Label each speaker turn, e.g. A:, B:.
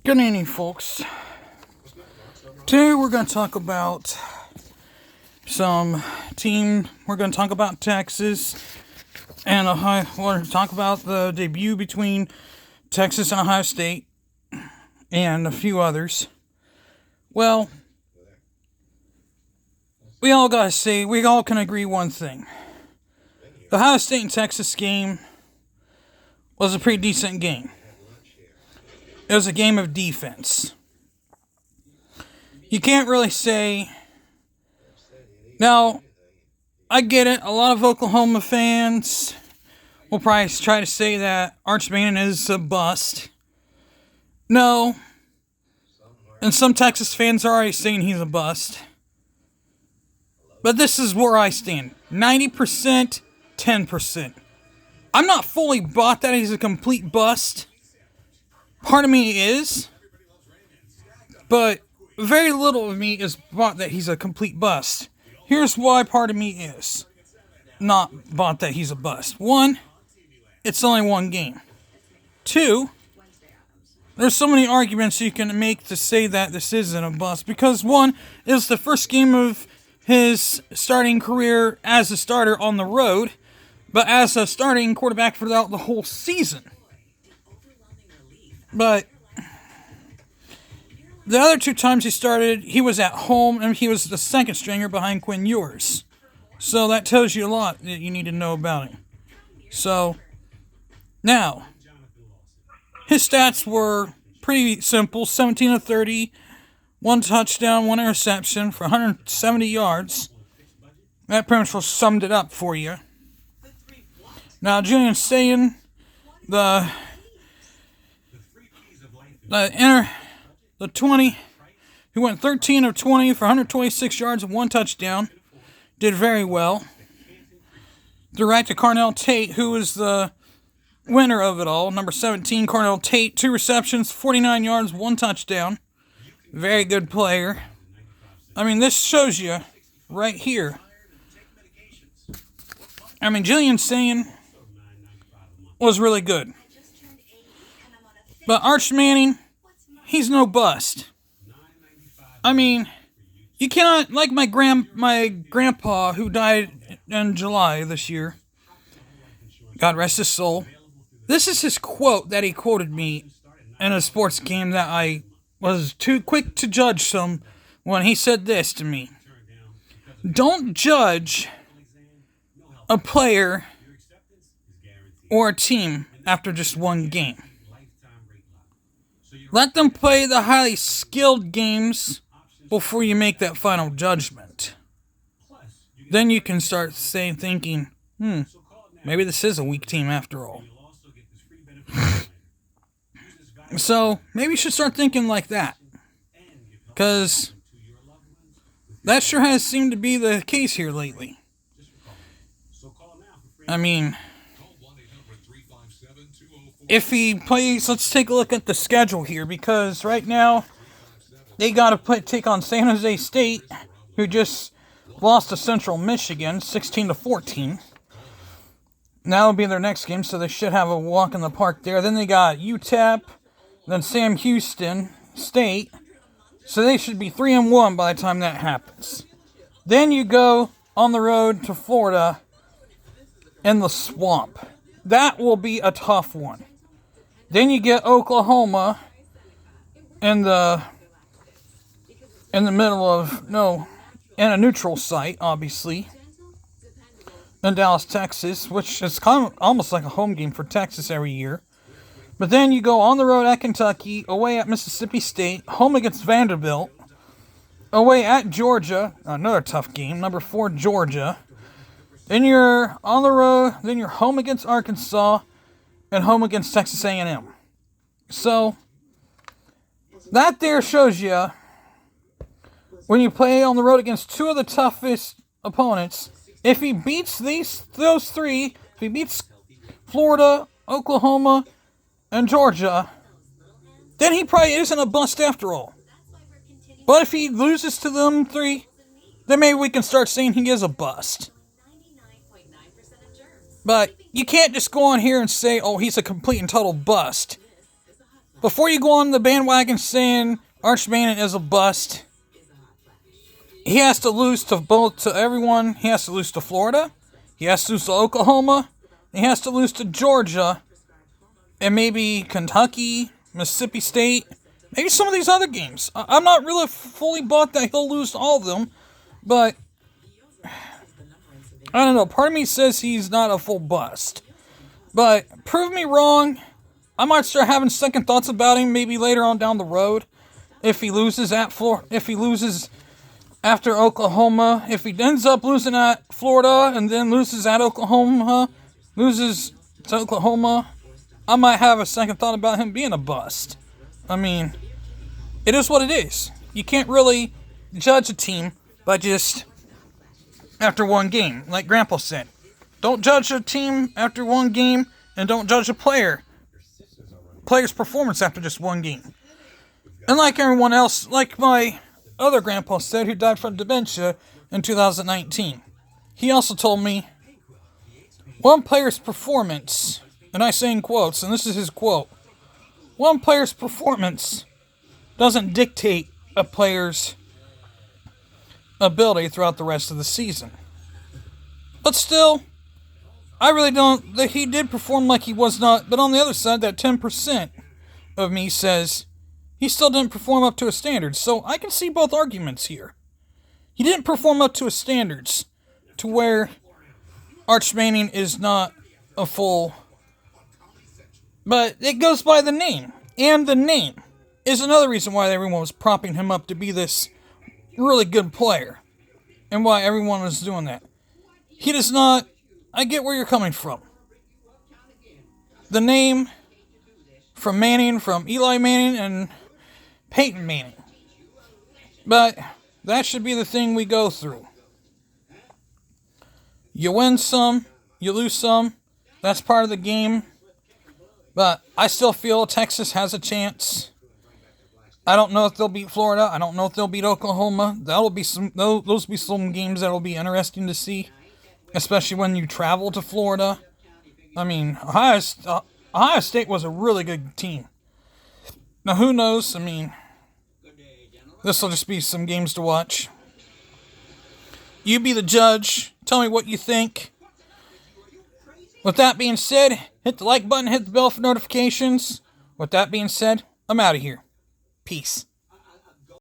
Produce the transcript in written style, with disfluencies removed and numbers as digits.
A: Good evening, folks. Today we're going to talk about We're going to talk about Texas and Ohio. We're going to talk about the debut between Texas and Ohio State and a few others. Well, we all can agree one thing. The Ohio State and Texas game was a pretty decent game. It was a game of defense. You can't really say... Now, I get it. A lot of Oklahoma fans will probably try to say that Arch Manning is a bust. No. And some Texas fans are already saying he's a bust. But this is where I stand. 90%, 10%. I'm not fully bought that he's a complete bust. Part of me is, but very little of me is bought that he's a complete bust. Here's why part of me is not bought that he's a bust. One, it's only one game. Two, there's so many arguments you can make to say that this isn't a bust. Because one, it's the first game of his starting career as a starter on the road, but as a starting quarterback throughout the whole season. But the other two times he started, he was at home, and he was the second stringer behind Quinn Ewers. So that tells you a lot that you need to know about him. So, now, his stats were pretty simple. 17 of 30, one touchdown, one interception for 170 yards. That pretty much summed it up for you. Now, Julian Sayin, the 20, who went 13 of 20 for 126 yards and one touchdown, did very well. Direct to Carnell Tate, who was the winner of it all. Number 17, Carnell Tate, 2 receptions, 49 yards, 1 touchdown. Very good player. I mean, this shows you right here. I mean, Julian Sayin was really good. But Arch Manning, he's no bust. I mean, you cannot, like my grandpa who died in July this year, God rest his soul. This is his quote that he quoted me in a sports game that I was too quick to judge some when he said this to me. Don't judge a player or a team after just one game. Let them play the highly skilled games before you make that final judgment. Then you can start thinking, maybe this is a weak team after all. So, maybe you should start thinking like that. Because that sure has seemed to be the case here lately. I mean, if he plays, let's take a look at the schedule here, because right now they got to take on San Jose State, who just lost to Central Michigan 16-14. That'll be their next game, so they should have a walk in the park there. Then they got UTEP, then Sam Houston State, so they should be 3-1 by the time that happens. Then you go on the road to Florida in the Swamp. That will be a tough one. Then you get Oklahoma in a neutral site, obviously, in Dallas, Texas, which is kind of almost like a home game for Texas every year. But then you go on the road at Kentucky, away at Mississippi State, home against Vanderbilt, away at Georgia, another tough game, number 4 Georgia. Then you're on the road, then you're home against Arkansas, and home against Texas A&M. So, that there shows you, when you play on the road against two of the toughest opponents, if he beats those three, if he beats Florida, Oklahoma, and Georgia, then he probably isn't a bust after all. But if he loses to them three, then maybe we can start saying he is a bust. But you can't just go on here and say, oh, he's a complete and total bust. before you go on the bandwagon saying Arch Manning is a bust, he has to lose to everyone. He has to lose to Florida. He has to lose to Oklahoma. He has to lose to Georgia. And maybe Kentucky, Mississippi State. Maybe some of these other games. I'm not really fully bought that he'll lose to all of them. But, I don't know. Part of me says he's not a full bust. But, prove me wrong. I might start having second thoughts about him maybe later on down the road. If he loses at Florida. If he loses after Oklahoma. If he ends up losing at Florida and then loses at Oklahoma. Loses to Oklahoma. I might have a second thought about him being a bust. I mean, it is what it is. You can't really judge a team by just after one game. Like Grandpa said, don't judge a team after one game, and don't judge a player's performance after just one game. And like everyone else, like my other grandpa said, who died from dementia in 2019, he also told me, one player's performance, and I say in quotes, and this is his quote, one player's performance doesn't dictate a player's ability throughout the rest of the season. But still, I really don't, that he did perform like he was not, but on the other side, that 10% of me says he still didn't perform up to his standards. So I can see both arguments here. He didn't perform up to his standards to where Arch Manning is not a full, but it goes by the name. And the name is another reason why everyone was propping him up to be this really good player. And why everyone was doing that. He does not, I get where you're coming from. The name from Manning, from Eli Manning and Peyton Manning. But that should be the thing we go through. You win some, you lose some. That's part of the game. But I still feel Texas has a chance. I don't know if they'll beat Florida. I don't know if they'll beat Oklahoma. Those will be some games that will be interesting to see, especially when you travel to Florida. I mean, Ohio State was a really good team. Now, who knows? I mean, this will just be some games to watch. You be the judge. Tell me what you think. With that being said, hit the like button, hit the bell for notifications. With that being said, I'm out of here. Peace.